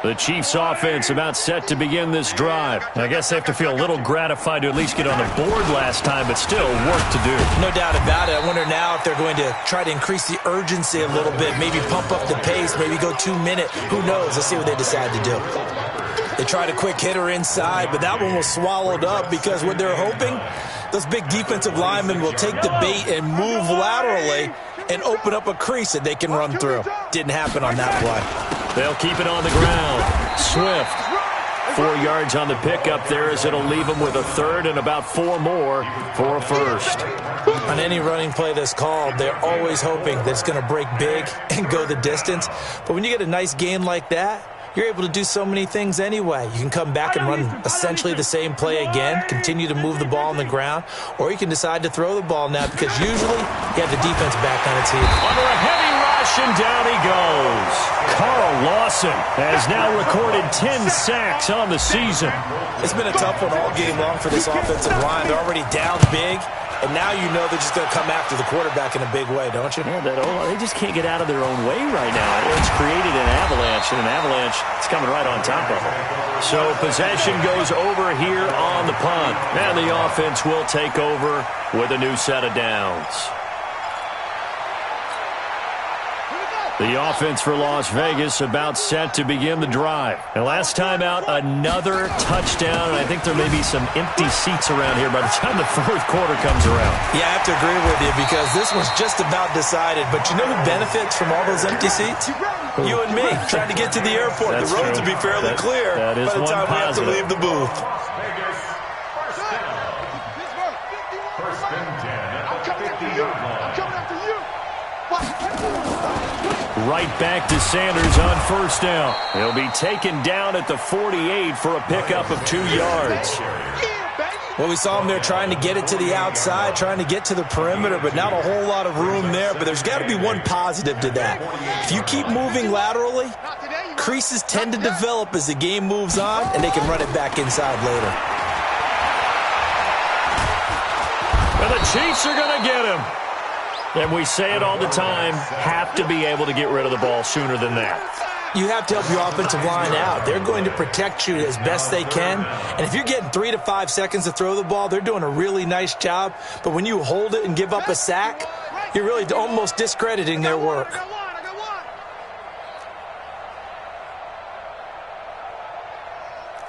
The Chiefs offense about set to begin this drive. I guess they have to feel a little gratified to at least get on the board last time, but still work to do. No doubt about it. I wonder now if they're going to try to increase the urgency a little bit, maybe pump up the pace, maybe go 2 minutes. Who knows? Let's see what they decide to do. They tried a quick hitter inside, but that one was swallowed up because what they're hoping, those big defensive linemen will take the bait and move laterally and open up a crease that they can run through. Didn't happen on that play. They'll keep it on the ground. Swift, 4 yards on the pickup there as it'll leave them with a third and about 4 more for a first. On any running play that's called, they're always hoping that it's going to break big and go the distance. But when you get a nice gain like that, you're able to do so many things anyway. You can come back and run essentially the same play again, continue to move the ball on the ground, or you can decide to throw the ball now because usually you have the defense back on its heels. Under a heavy rush, and down he goes. Carl Lawson has now recorded 10 sacks on the season. It's been a tough one all game long for this offensive line. They're already down big. And now you know they're just going to come after the quarterback in a big way, don't you? Yeah, they just can't get out of their own way right now. It's created an avalanche, and an avalanche is coming right on top of them. So possession goes over here on the punt. And the offense will take over with a new set of downs. The offense for Las Vegas about set to begin the drive. And last time out, another touchdown, and I think there may be some empty seats around here by the time the fourth quarter comes around. Yeah, I have to agree with you because this one's just about decided. But you know who benefits from all those empty seats? You and me, trying to get to the airport. That's the roads true. will be fairly clear by the time we have to leave the booth. First and 10 at the 50-yard line. I'm coming after you. Right back to Sanders on first down. He'll be taken down at the 48 for a pickup of 2 yards. Well, we saw him there trying to get it to the outside, trying to get to the perimeter, but not a whole lot of room there. But there's got to be one positive to that. If you keep moving laterally, creases tend to develop as the game moves on, and they can run it back inside later. And the Chiefs are going to get him. And we say it all the time, have to be able to get rid of the ball sooner than that. You have to help your offensive line out. They're going to protect you as best they can. And if you're getting 3 to 5 seconds to throw the ball, they're doing a really nice job. But when you hold it and give up a sack, you're really almost discrediting their work.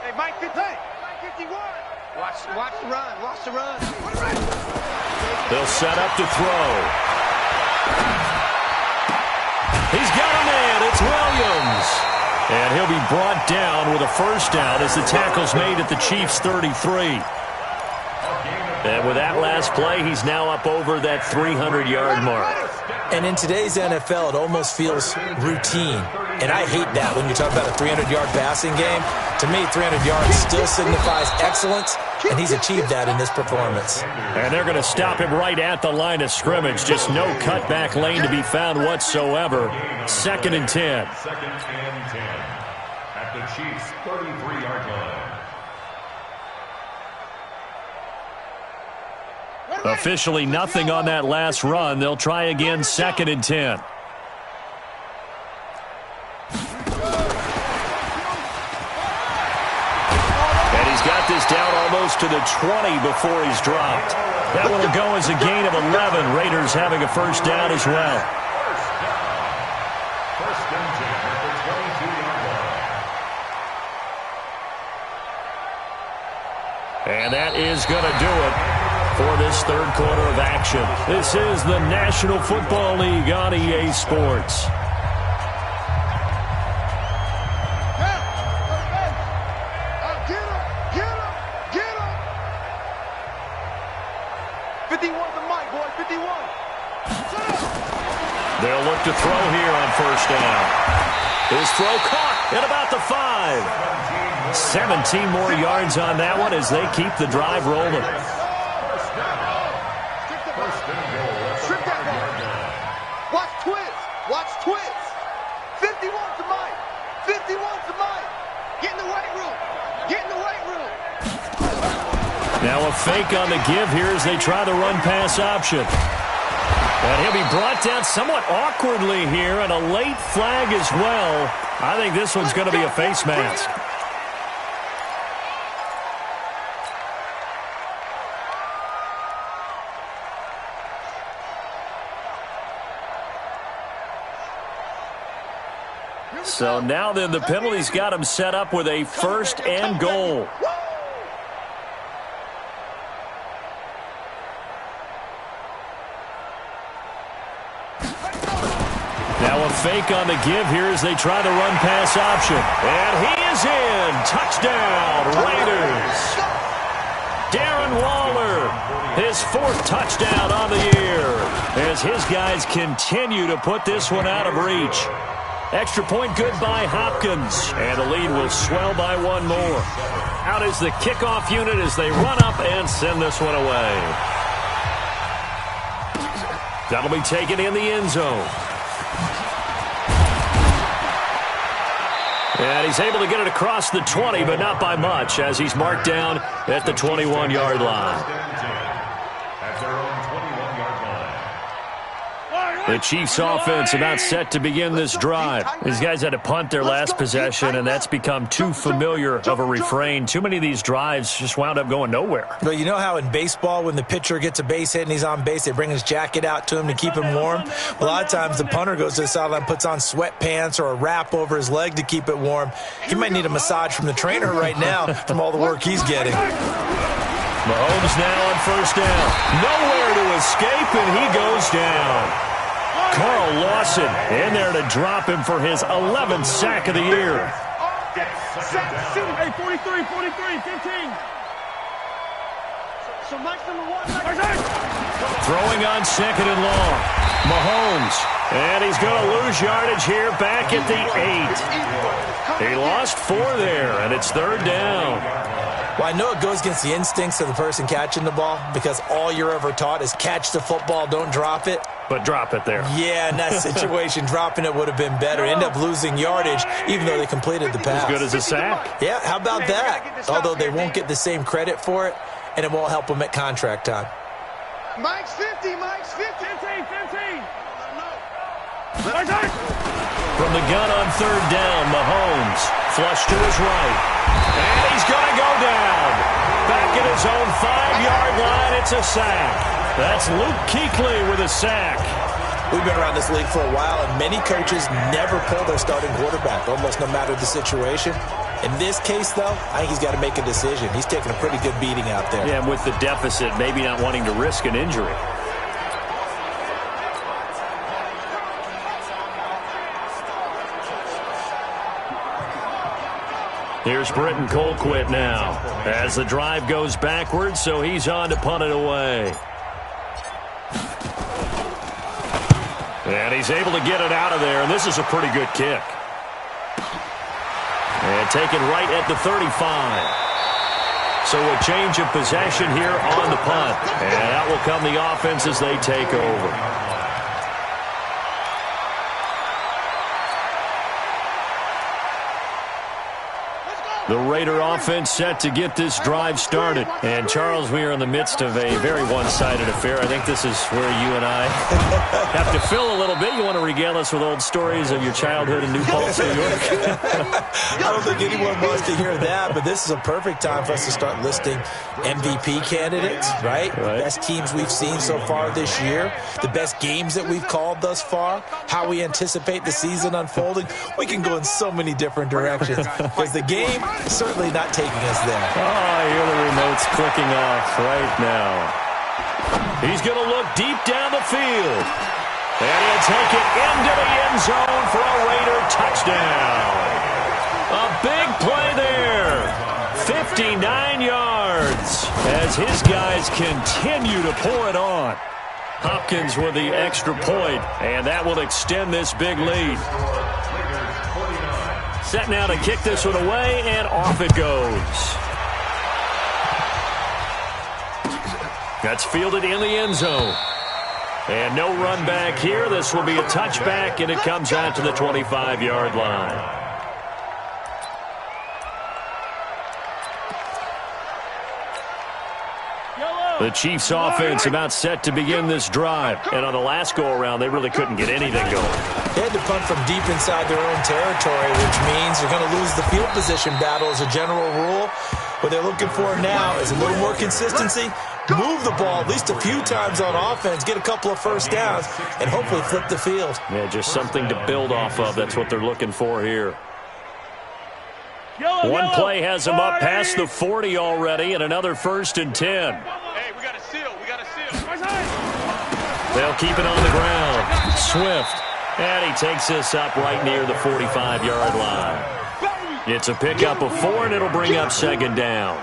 Hey, Mike 51. Watch the run. Watch the run. They'll set up to throw. He's got a man. It's Williams. And he'll be brought down with a first down as the tackle's made at the Chiefs' 33. And with that last play, he's now up over that 300-yard mark. And in today's NFL, it almost feels routine. And I hate that when you talk about a 300-yard passing game. To me, 300 yards still signifies excellence, and he's achieved that in this performance. And they're going to stop him right at the line of scrimmage. Just no cutback lane to be found whatsoever. 2nd and 10. 2nd and 10 at the Chiefs' 33-yard line. Officially nothing on that last run. They'll try again, 2nd and 10. And he's got this down almost to the 20 before he's dropped. That one will go as a gain of 11. Raiders having a first down as well. First and 10 at the 22-yard line. And that is going to do it for this third quarter of action. This is the National Football League on EA Sports. Get him. 51 to Mike, boy, 51. They'll look to throw here on first down. His throw caught at about the 5. 17 more yards on that one as they keep the drive rolling. Watch twist. 51 to Mike. 51 to Mike. Get in the weight room. Get in the weight room. Now a fake on the give here as they try the run-pass option. And he'll be brought down somewhat awkwardly here, and a late flag as well. I think this one's going to be a face mask. So now then, the penalty's got him set up with a 1st and goal. Now a fake on the give here as they try the run pass option. And he is in. Touchdown, Raiders. Darren Waller, his 4th touchdown on the year, as his guys continue to put this one out of reach. Extra point good by Hopkins, and the lead will swell by 1 more. Out is the kickoff unit as they run up and send this one away. That'll be taken in the end zone. And he's able to get it across the 20, but not by much, as he's marked down at the 21-yard line. The Chiefs offense about set to begin this drive. These guys had to punt their last possession, and that's become too familiar of a refrain. Too many of these drives just wound up going nowhere. Well, you know how in baseball when the pitcher gets a base hit and he's on base, they bring his jacket out to him to keep him warm? A lot of times the punter goes to the sideline, puts on sweatpants or a wrap over his leg to keep it warm. He might need a massage from the trainer right now from all the work he's getting. Mahomes now on 1st down. Nowhere to escape, and he goes down. Carl Lawson in there to drop him for his 11th sack of the year. Hey, 43, 15. So Mike's number 1. Throwing on 2nd and long. Mahomes. And he's going to lose yardage here back at the 8. He lost 4 there, and it's 3rd down. Well, I know it goes against the instincts of the person catching the ball because all you're ever taught is catch the football, don't drop it. But drop it there. Yeah, in that situation, dropping it would have been better. End up losing yardage, even though they completed the pass. As good as a sack. Yeah, how about that? Although they won't get the same credit for it, and it won't help them at contract time. Mike's 50, 15. From the gun on 3rd down, Mahomes flush to his right. And he's going to go down. Back at his own 5-yard line, it's a sack. That's Luke Kuechly with a sack. We've been around this league for a while, and many coaches never pull their starting quarterback, almost no matter the situation. In this case, though, I think he's got to make a decision. He's taking a pretty good beating out there. Yeah, and with the deficit, maybe not wanting to risk an injury. Here's Britton Colquitt now as the drive goes backwards, so he's on to punt it away. And he's able to get it out of there, and this is a pretty good kick. And taken right at the 35. So a change of possession here on the punt. And out will come the offense as they take over. The Raider offense set to get this drive started. And, Charles, we are in the midst of a very one-sided affair. I think this is where you and I have to fill a little bit. You want to regale us with old stories of your childhood in New Paltz, New York? I don't think anyone wants to hear that, but this is a perfect time for us to start listing MVP candidates, right? The best teams we've seen so far this year, the best games that we've called thus far, how we anticipate the season unfolding. We can go in so many different directions because the game is certainly not taking us there. Oh, I hear the remotes clicking off right now. He's going to look deep down the field. And he'll take it into the end zone for a Raider touchdown. A big play there. 59 yards as his guys continue to pour it on. Hopkins with the extra point, and that will extend this big lead. Set now to kick this one away, and off it goes. That's fielded in the end zone. And no run back here. This will be a touchback, and it comes out to the 25-yard line. Yellow. The Chiefs offense about set to begin this drive. And on the last go-around, they really couldn't get anything going. They had to punt from deep inside their own territory, which means they're going to lose the field position battle as a general rule. What they're looking for now is a little more consistency, move the ball at least a few times on offense, get a couple of first downs, and hopefully flip the field. Yeah, just something to build off of. That's what they're looking for here. One play has them up past the 40 already, and another 1st and 10. Hey, we got a seal. We got a seal. They'll keep it on the ground. Swift. And he takes this up right near the 45-yard line. It's a pickup of 4, and it'll bring up 2nd down.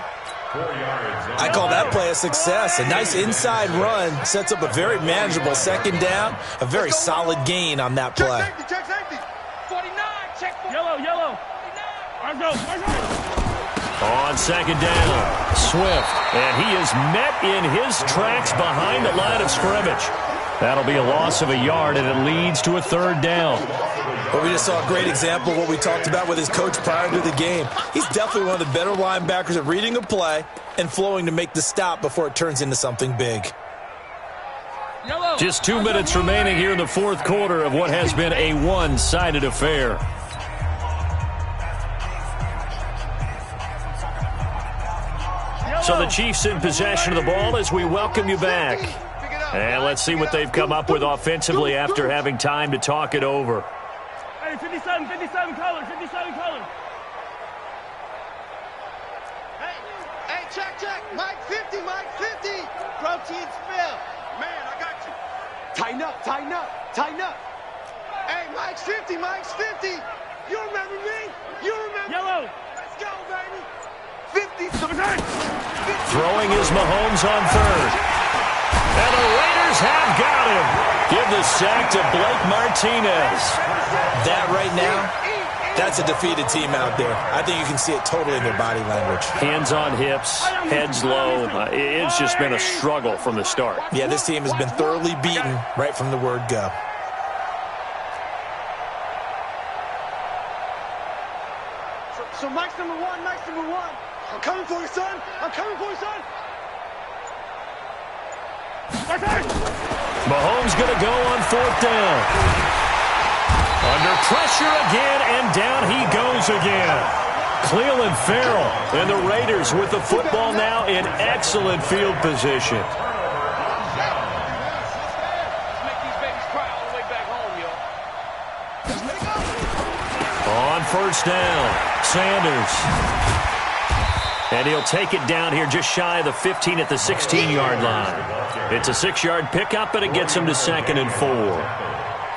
I call that play a success. A nice inside run sets up a very manageable 2nd down. A very solid gain on that play. Check safety. 49. Check. Yellow. Let's go. On 2nd down, Swift. And he is met in his tracks behind the line of scrimmage. That'll be a loss of a yard, and it leads to a 3rd down. Well, we just saw a great example of what we talked about with his coach prior to the game. He's definitely one of the better linebackers at reading a play and flowing to make the stop before it turns into something big. Just 2 minutes remaining here in the 4th quarter of what has been a one-sided affair. So the Chiefs in possession of the ball as we welcome you back. And let's see what they've come up with offensively after having time to talk it over. Hey, 57 color. Hey, check. Mike 50. Protein spill. Man, I got you. Tighten up. Hey, Mike's 50. You remember me? Yellow. Let's go, baby. 50. Throwing is Mahomes on 3rd. And the Raiders have got him. Give the sack to Blake Martinez. That right now, that's a defeated team out there. I think you can see it totally in their body language. Hands on hips, heads low. It's just been a struggle from the start. Yeah, this team has been thoroughly beaten right from the word go. So Mike's number one. I'm coming for you, son. Mahomes going to go on 4th down. Under pressure again, and down he goes again. Cleveland Farrell and the Raiders with the football now in excellent field position. Make these babies cry all the way back home, yo. On 1st down, Sanders. And he'll take it down here just shy of the 15 at the 16-yard line. It's a 6-yard pickup, but it gets him to 2nd and 4.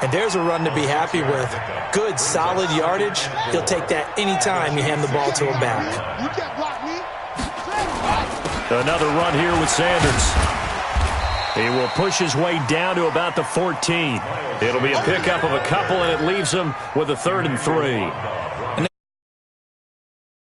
And there's a run to be happy with. Good, solid yardage. He'll take that anytime you hand the ball to him back. You can't block me. Another run here with Sanders. He will push his way down to about the 14. It'll be a pickup of a couple, and it leaves him with a 3rd and 3.